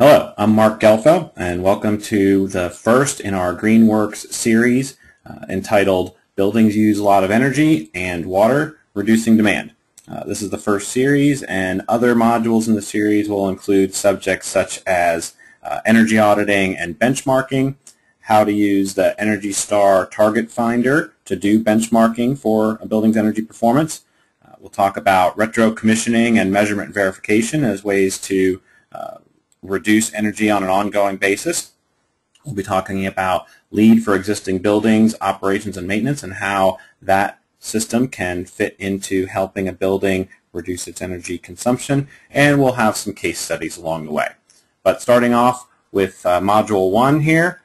Hello, I'm Mark Gelfo, and welcome to the first in our greenWORKs series entitled Buildings Use a Lot of Energy and Water, Reducing Demand. This is the first series, and other modules in the series will include subjects such as energy auditing and benchmarking, how to use the Energy Star Target Finder to do benchmarking for a building's energy performance. We'll talk about retro commissioning and measurement verification as ways to reduce energy on an ongoing basis. We'll be talking about LEED for existing buildings, operations and maintenance, and how that system can fit into helping a building reduce its energy consumption, and we'll have some case studies along the way. But starting off with Module 1 here,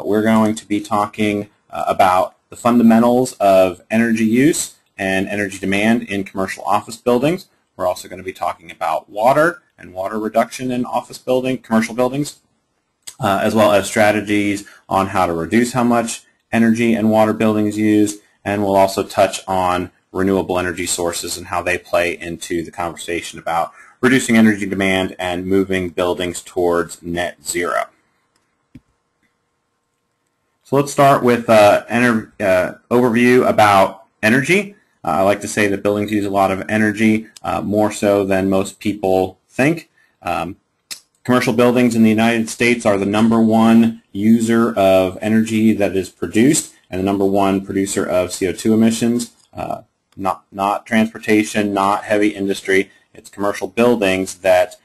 we're going to be talking about the fundamentals of energy use and energy demand in commercial office buildings. We're also going to be talking about water and water reduction in commercial buildings, as well as strategies on how to reduce how much energy and water buildings use, and we'll also touch on renewable energy sources and how they play into the conversation about reducing energy demand and moving buildings towards net zero. So let's start with an overview about energy. I like to say that buildings use a lot of energy, more so than most people think. Commercial buildings in the United States are the #1 user of energy that is produced and the #1 producer of CO2 emissions. Not transportation, not heavy industry. It's commercial buildings that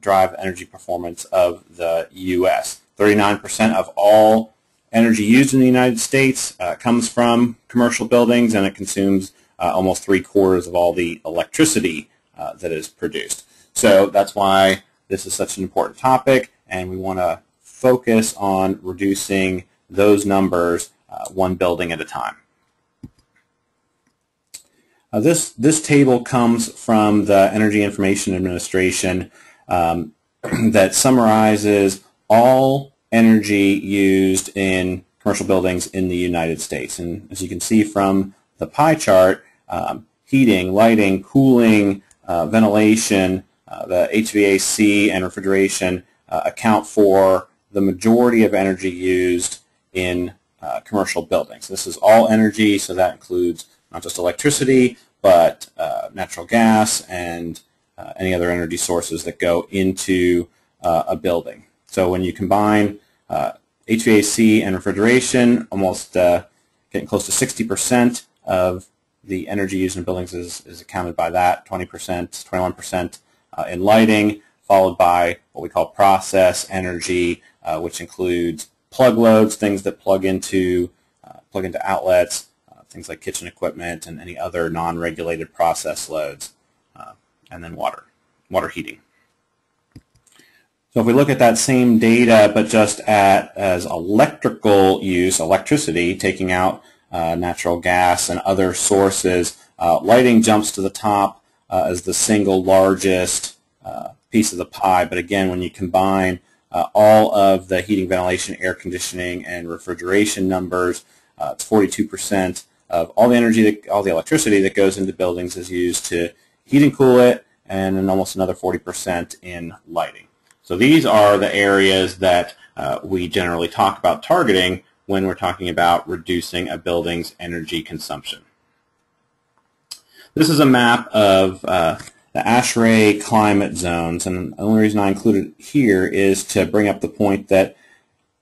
drive energy performance of the U.S. 39% of all energy used in the United States comes from commercial buildings, and it consumes almost 3/4 of all the electricity that is produced. So that's why this is such an important topic, and we want to focus on reducing those numbers one building at a time. This table comes from the Energy Information Administration that summarizes all energy used in commercial buildings in the United States. And as you can see from the pie chart, heating, lighting, cooling, ventilation, the HVAC and refrigeration account for the majority of energy used in commercial buildings. This is all energy, so that includes not just electricity, but natural gas and any other energy sources that go into a building. So when you combine HVAC and refrigeration, almost getting close to 60% of the energy used in buildings is accounted by that, 20%, 21% in lighting, followed by what we call process energy, which includes plug loads, things that plug into outlets, things like kitchen equipment and any other non-regulated process loads, and then water heating. So if we look at that same data, but just as electrical use, electricity, taking out natural gas and other sources, lighting jumps to the top as the single largest piece of the pie. But again, when you combine all of the heating, ventilation, air conditioning, and refrigeration numbers, it's 42% of all the energy, all the electricity that goes into buildings is used to heat and cool it, and then almost another 40% in lighting. So these are the areas that we generally talk about targeting when we're talking about reducing a building's energy consumption. This is a map of the ASHRAE climate zones, and the only reason I included it here is to bring up the point that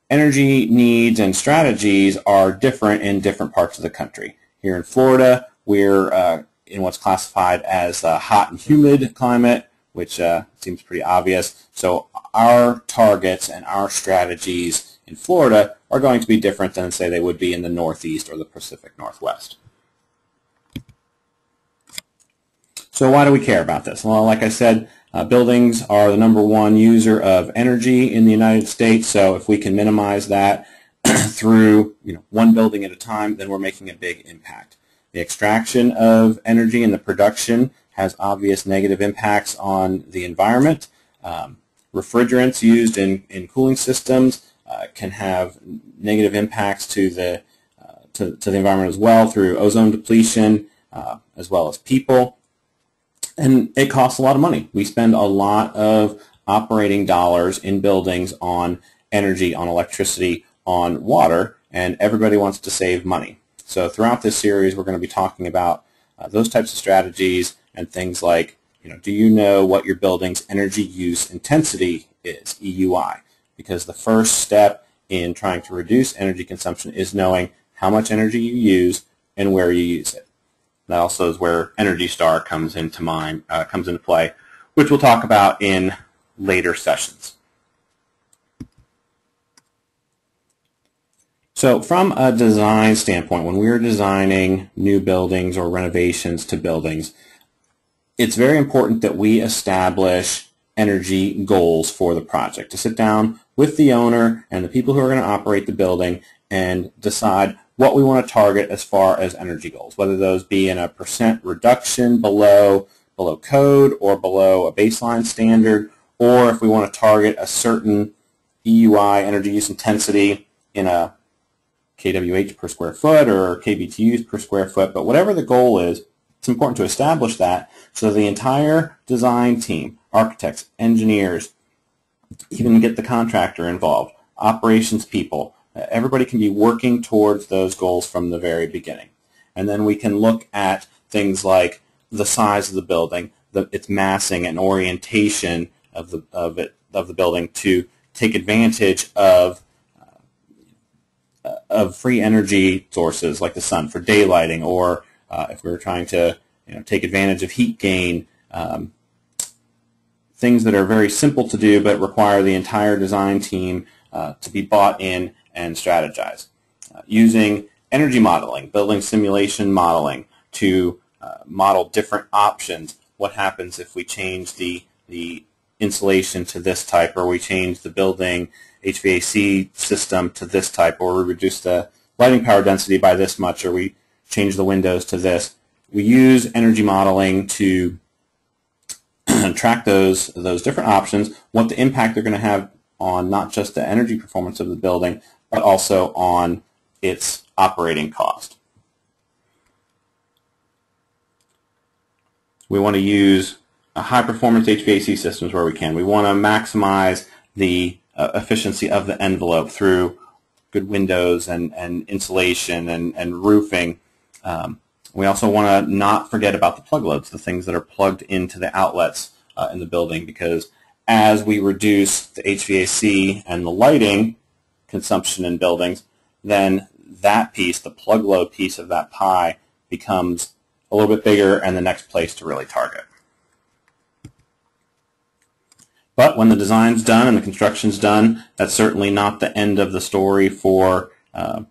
energy needs and strategies are different in different parts of the country. Here in Florida, we're in what's classified as a hot and humid climate, which seems pretty obvious. So our targets and our strategies in Florida are going to be different than, say, they would be in the Northeast or the Pacific Northwest. So why do we care about this? Well, like I said, buildings are the #1 user of energy in the United States, so if we can minimize that through one building at a time, then we're making a big impact. The extraction of energy and the production has obvious negative impacts on the environment. Refrigerants used in cooling systems can have negative impacts to the environment as well through ozone depletion, as well as people. And it costs a lot of money. We spend a lot of operating dollars in buildings on energy, on electricity, on water, and everybody wants to save money. So throughout this series, we're going to be talking about those types of strategies and things like, do you know what your building's energy use intensity is, EUI? Because the first step in trying to reduce energy consumption is knowing how much energy you use and where you use it. That also is where Energy Star comes into play, which we'll talk about in later sessions. So from a design standpoint, when we're designing new buildings or renovations to buildings, it's very important that we establish energy goals for the project, to sit down with the owner and the people who are going to operate the building and decide what we want to target as far as energy goals, whether those be in a % reduction below code or below a baseline standard, or if we want to target a certain EUI, energy use intensity, in a kWh per square foot or kBTUs per square foot. But whatever the goal is, it's important to establish that so the entire design team, architects, engineers, even get the contractor involved, operations people, everybody can be working towards those goals from the very beginning. And then we can look at things like the size of the building, its massing and orientation of the building to take advantage of free energy sources like the sun for daylighting, or if we were trying to take advantage of heat gain, things that are very simple to do but require the entire design team to be bought in and strategize. Using energy modeling, building simulation modeling to model different options. What happens if we change the insulation to this type, or we change the building HVAC system to this type, or we reduce the lighting power density by this much, or we change the windows to this. We use energy modeling to track those different options, what the impact they're going to have on not just the energy performance of the building, but also on its operating cost. We want to use high-performance HVAC systems where we can. We want to maximize the efficiency of the envelope through good windows and insulation and roofing. We also want to not forget about the plug loads, the things that are plugged into the outlets in the building, because as we reduce the HVAC and the lighting consumption in buildings, then that piece, the plug load piece of that pie, becomes a little bit bigger and the next place to really target. But when the design's done and the construction's done, that's certainly not the end of the story for a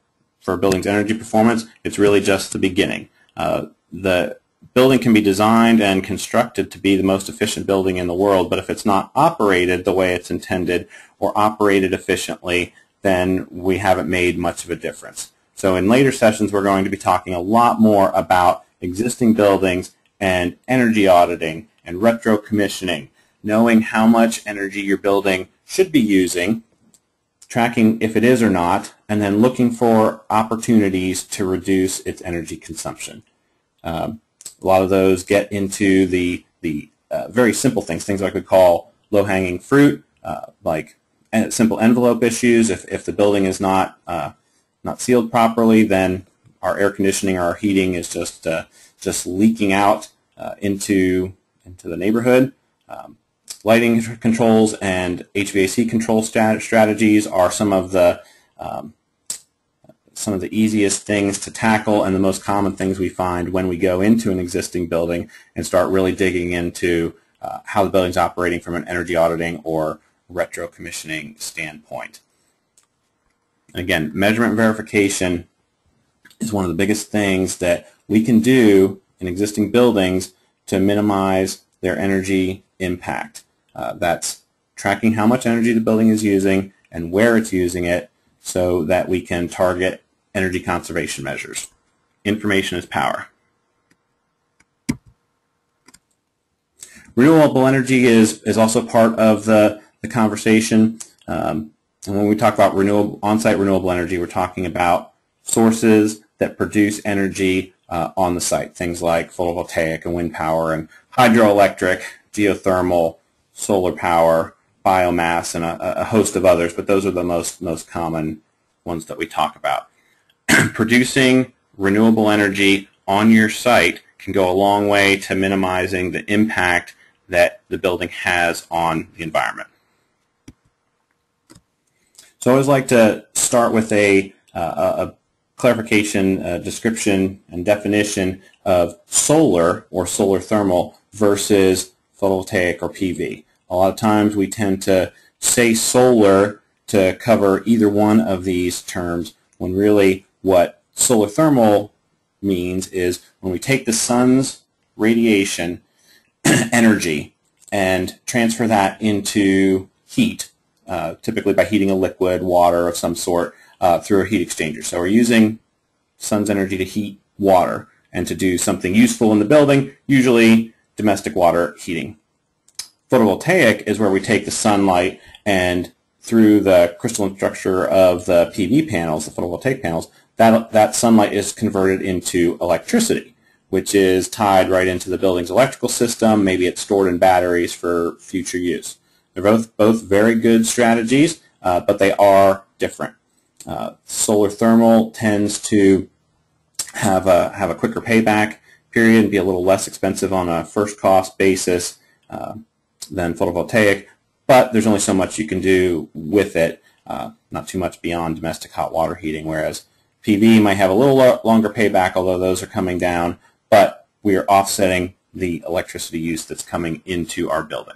building's energy performance. It's really just the beginning. The building can be designed and constructed to be the most efficient building in the world, but if it's not operated the way it's intended or operated efficiently, then we haven't made much of a difference. So in later sessions, we're going to be talking a lot more about existing buildings and energy auditing and retro commissioning, knowing how much energy your building should be using, tracking if it is or not, and then looking for opportunities to reduce its energy consumption. A lot of those get into the very simple things like we call low-hanging fruit, like simple envelope issues. If the building is not sealed properly, then our air conditioning or our heating is just leaking out into the neighborhood. Lighting controls and HVAC control strategies are some of the easiest things to tackle and the most common things we find when we go into an existing building and start really digging into how the building's operating from an energy auditing or retro commissioning standpoint. And again, measurement verification is one of the biggest things that we can do in existing buildings to minimize their energy impact. That's tracking how much energy the building is using and where it's using it so that we can target energy conservation measures. Information is power. Renewable energy is also part of the conversation. And when we talk about on-site renewable energy, we're talking about sources that produce energy on the site, things like photovoltaic and wind power and hydroelectric, geothermal, solar power, biomass, and a host of others, but those are the most common ones that we talk about. Producing renewable energy on your site can go a long way to minimizing the impact that the building has on the environment. So I always like to start with a clarification, description, and definition of solar or solar thermal versus photovoltaic or PV. A lot of times we tend to say solar to cover either one of these terms, when really what solar thermal means is when we take the sun's radiation energy and transfer that into heat, typically by heating a liquid, water of some sort, through a heat exchanger. So we're using sun's energy to heat water and to do something useful in the building, usually domestic water heating. Photovoltaic is where we take the sunlight and through the crystalline structure of the PV panels, the photovoltaic panels, that sunlight is converted into electricity, which is tied right into the building's electrical system. Maybe it's stored in batteries for future use. They're both very good strategies, but they are different. Solar thermal tends to have a quicker payback period and be a little less expensive on a first cost basis than photovoltaic, but there's only so much you can do with it, not too much beyond domestic hot water heating, whereas PV might have a little longer payback, although those are coming down, but we are offsetting the electricity use that's coming into our building.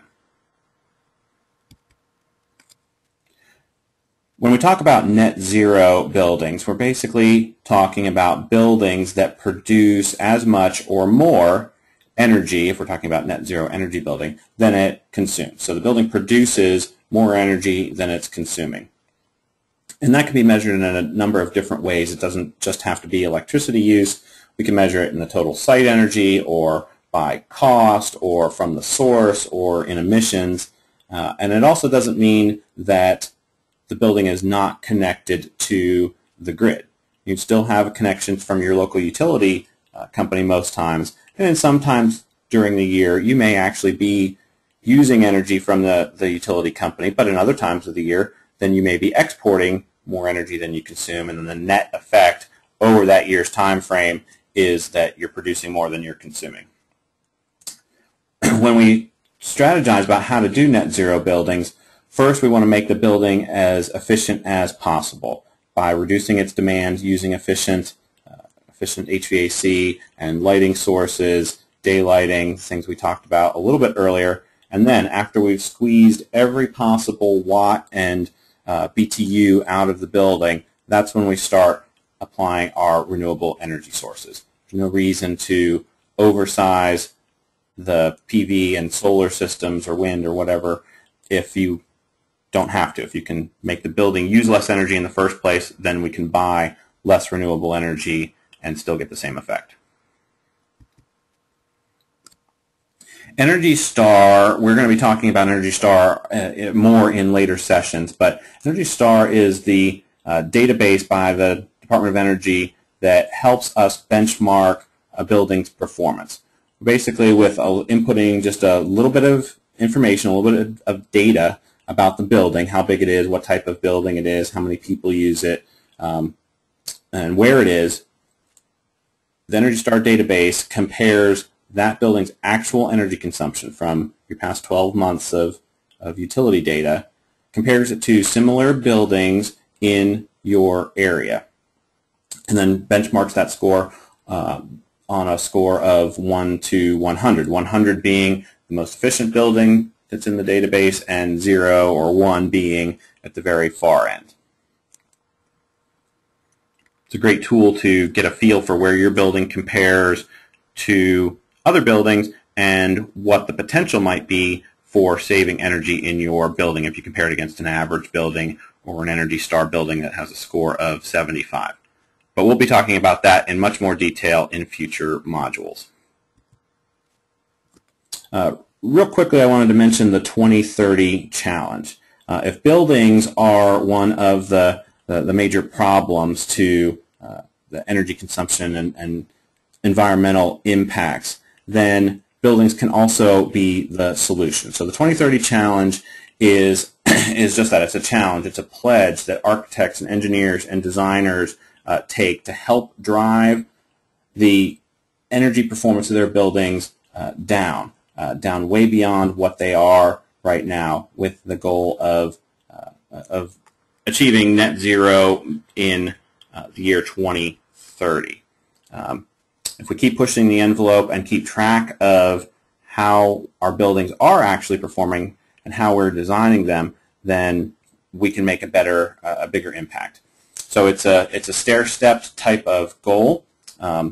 When we talk about net zero buildings, we're basically talking about buildings that produce as much or more energy, if we're talking about net zero energy building, than it consumes. So the building produces more energy than it's consuming. And that can be measured in a number of different ways. It doesn't just have to be electricity use. We can measure it in the total site energy, or by cost, or from the source, or in emissions. And it also doesn't mean that the building is not connected to the grid. You still have a connection from your local utility company most times, and then sometimes during the year you may actually be using energy from the utility company, but in other times of the year then you may be exporting more energy than you consume, and then the net effect over that year's time frame is that you're producing more than you're consuming. When we strategize about how to do net zero buildings, first we want to make the building as efficient as possible by reducing its demand, using efficient HVAC and lighting sources, daylighting, things we talked about a little bit earlier. And then after we've squeezed every possible watt and BTU out of the building, that's when we start applying our renewable energy sources. There's no reason to oversize the PV and solar systems or wind or whatever if you don't have to. If you can make the building use less energy in the first place, then we can buy less renewable energy and still get the same effect. Energy Star, we're going to be talking about Energy Star more in later sessions, but Energy Star is the database by the Department of Energy that helps us benchmark a building's performance. Basically, with inputting just a little bit of information, a little bit of data about the building, how big it is, what type of building it is, how many people use it, and where it is, the Energy Star database compares that building's actual energy consumption from your past 12 months of utility data, compares it to similar buildings in your area, and then benchmarks that score on a score of 1 to 100, 100 being the most efficient building that's in the database, and 0 or 1 being at the very far end. It's a great tool to get a feel for where your building compares to other buildings and what the potential might be for saving energy in your building if you compare it against an average building or an Energy Star building that has a score of 75. But we'll be talking about that in much more detail in future modules. Real quickly, I wanted to mention the 2030 challenge. If buildings are one of the major problems to the energy consumption and environmental impacts, then buildings can also be the solution. So the 2030 challenge is is just that. It's a challenge. It's a pledge that architects and engineers and designers take to help drive the energy performance of their buildings down way beyond what they are right now, with the goal of achieving net zero in the year 2030. If we keep pushing the envelope and keep track of how our buildings are actually performing and how we're designing them, then we can make a bigger impact. So it's a stair-stepped type of goal.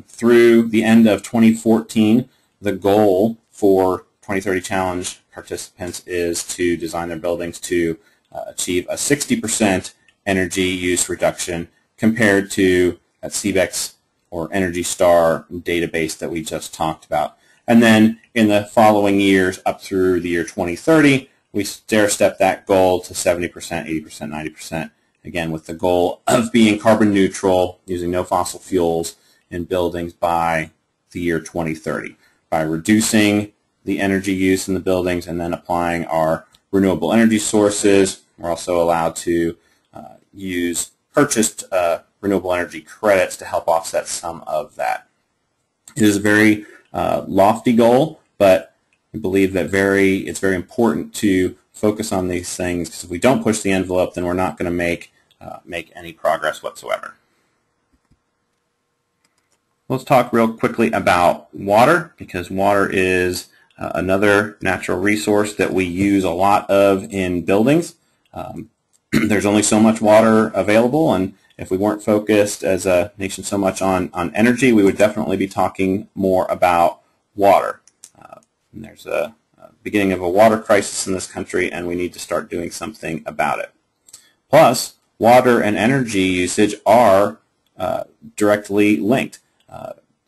Through the end of 2014, the goal for 2030 Challenge participants is to design their buildings to achieve a 60% energy use reduction compared to that CBEX or Energy Star database that we just talked about. And then in the following years up through the year 2030, we stair-step that goal to 70%, 80%, 90%, again with the goal of being carbon neutral, using no fossil fuels in buildings by the year 2030, by reducing the energy use in the buildings and then applying our renewable energy sources. We're also allowed to use purchased renewable energy credits to help offset some of that. It is a very lofty goal, but I believe that it's very important to focus on these things, because if we don't push the envelope, then we're not going to make any progress whatsoever. Let's talk real quickly about water, because water is another natural resource that we use a lot of in buildings. There's only so much water available, and if we weren't focused as a nation so much on energy, we would definitely be talking more about water. And there's a beginning of a water crisis in this country, and we need to start doing something about it. Plus, water and energy usage are directly linked.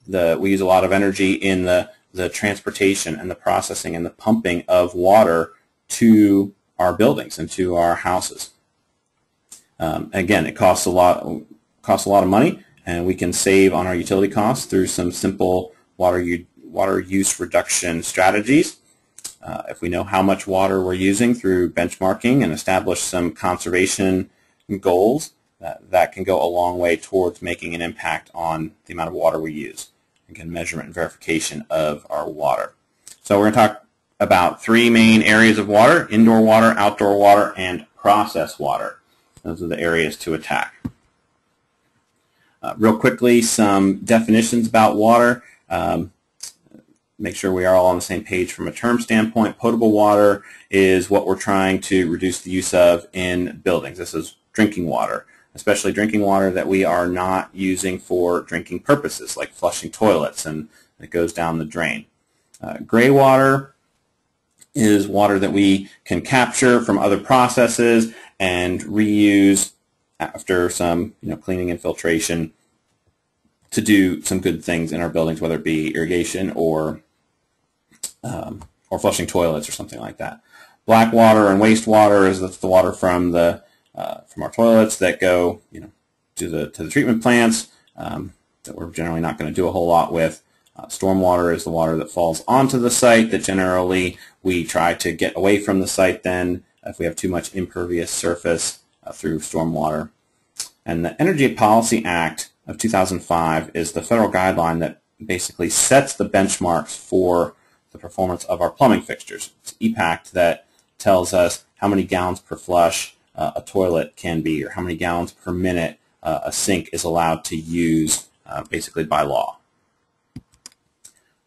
We use a lot of energy in the transportation and the processing and the pumping of water to our buildings and to our houses. Again, it costs a lot of money, and we can save on our utility costs through some simple water use reduction strategies. If we know how much water we're using through benchmarking and establish some conservation goals, that can go a long way towards making an impact on the amount of water we use. Again, measurement and verification of our water. So we're going to talk about three main areas of water: indoor water, outdoor water, and process water. Those are the areas to attack. Real quickly, some definitions about water. Make sure we are all on the same page from a term standpoint. Potable water is what we're trying to reduce the use of in buildings. This is drinking water, especially drinking water that we are not using for drinking purposes, like flushing toilets, and it goes down the drain. Gray water is water that we can capture from other processes and reuse after some cleaning and filtration to do some good things in our buildings, whether it be irrigation or flushing toilets or something like that. Black water and wastewater is the water from our toilets that go to the treatment plants that we're generally not going to do a whole lot with. Stormwater is the water that falls onto the site that generally we try to get away from the site then if we have too much impervious surface through stormwater. And the Energy Policy Act of 2005 is the federal guideline that basically sets the benchmarks for the performance of our plumbing fixtures. It's EPACT that tells us how many gallons per flush a toilet can be, or how many gallons per minute a sink is allowed to use basically by law.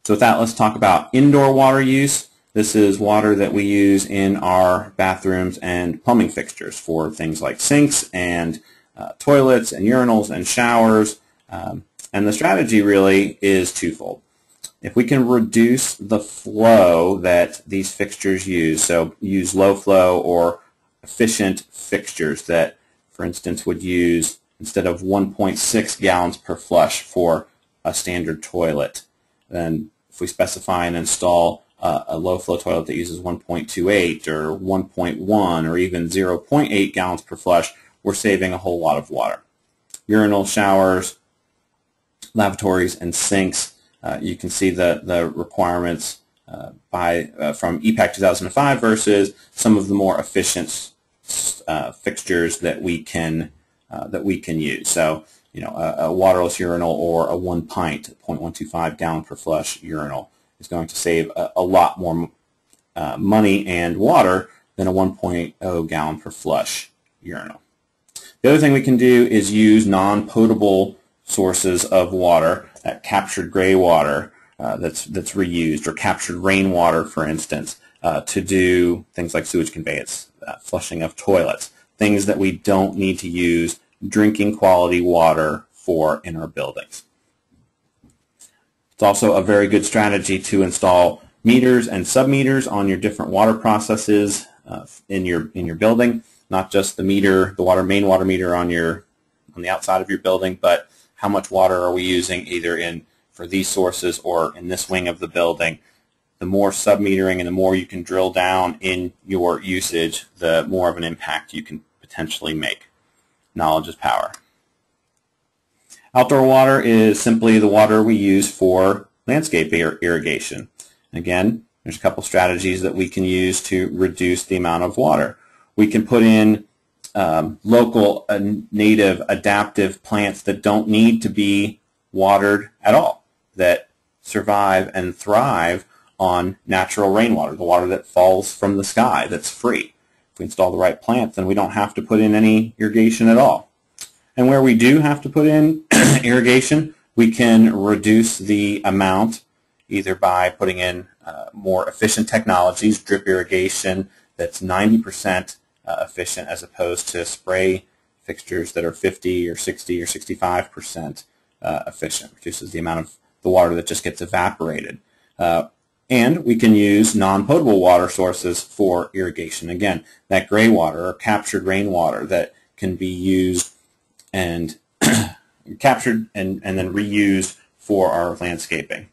So with that, let's talk about indoor water use. This is water that we use in our bathrooms and plumbing fixtures for things like sinks and toilets and urinals and showers. And the strategy really is twofold. If we can reduce the flow that these fixtures use, so use low flow or efficient fixtures that, for instance, would use, instead of 1.6 gallons per flush for a standard toilet, then if we specify and install a low flow toilet that uses 1.28 or 1.1 or even 0.8 gallons per flush, we're saving a whole lot of water. Urinal showers, lavatories, and sinks, you can see the requirements from EPAC 2005 versus some of the more efficient fixtures that we can use. So, a waterless urinal or a 1 pint, 0.125 gallon per flush urinal is going to save a lot more money and water than a 1.0 gallon per flush urinal. The other thing we can do is use non-potable sources of water, that captured gray water that's reused, or captured rainwater, for instance, to do things like sewage conveyance, flushing of toilets, things that we don't need to use drinking quality water for in our buildings. It's also a very good strategy to install meters and sub-meters on your different water processes in your building, not just the main water meter on the outside of your building, but how much water are we using either for these sources or in this wing of the building. The more sub-metering and the more you can drill down in your usage, the more of an impact you can potentially make. Knowledge is power. Outdoor water is simply the water we use for landscape irrigation. Again, there's a couple strategies that we can use to reduce the amount of water. We can put in local, native, adaptive plants that don't need to be watered at all, that survive and thrive on natural rainwater, the water that falls from the sky that's free. If we install the right plants, then we don't have to put in any irrigation at all. And where we do have to put in irrigation, we can reduce the amount either by putting in more efficient technologies, drip irrigation that's 90% efficient as opposed to spray fixtures that are 50 or 60 or 65% efficient, reduces the amount of the water that just gets evaporated. And we can use non-potable water sources for irrigation. Again, that gray water or captured rainwater that can be used and captured and then reused for our landscaping.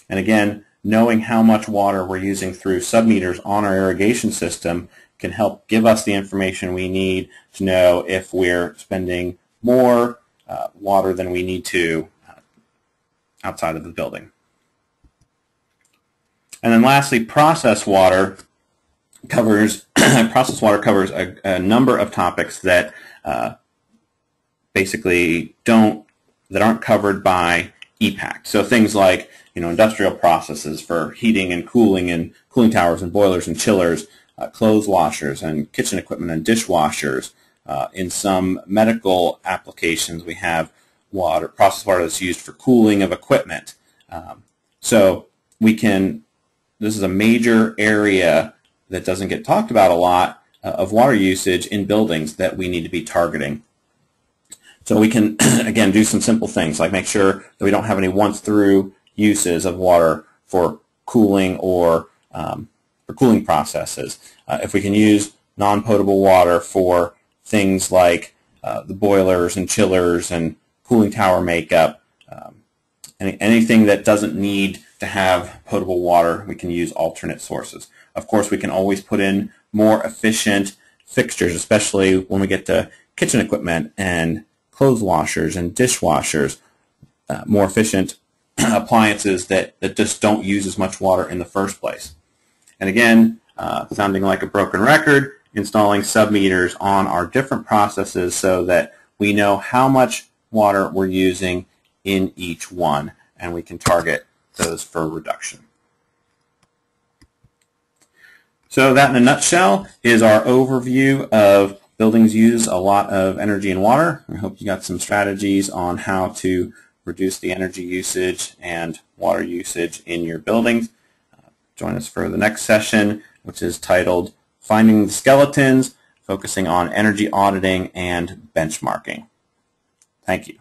And again, knowing how much water we're using through sub-meters on our irrigation system can help give us the information we need to know if we're spending more water than we need to outside of the building. And then lastly, processed water covers a number of topics that basically aren't covered by EPAC. So things like industrial processes for heating and cooling towers and boilers and chillers, clothes washers and kitchen equipment and dishwashers. In some medical applications, we have processed water that's used for cooling of equipment. So this is a major area that doesn't get talked about a lot of water usage in buildings that we need to be targeting. So we can, again, do some simple things like make sure that we don't have any once-through uses of water for cooling or for cooling processes. If we can use non-potable water for things like the boilers and chillers and cooling tower makeup, anything that doesn't need to have potable water, we can use alternate sources. Of course, we can always put in more efficient fixtures, especially when we get to kitchen equipment and clothes washers and dishwashers, more efficient appliances that just don't use as much water in the first place. And again, sounding like a broken record, installing sub-meters on our different processes so that we know how much water we're using in each one, and we can target those for reduction. So that in a nutshell is our overview of buildings use a lot of energy and water. I hope you got some strategies on how to reduce the energy usage and water usage in your buildings. Join us for the next session, which is titled Finding the Skeletons, focusing on energy auditing and benchmarking. Thank you.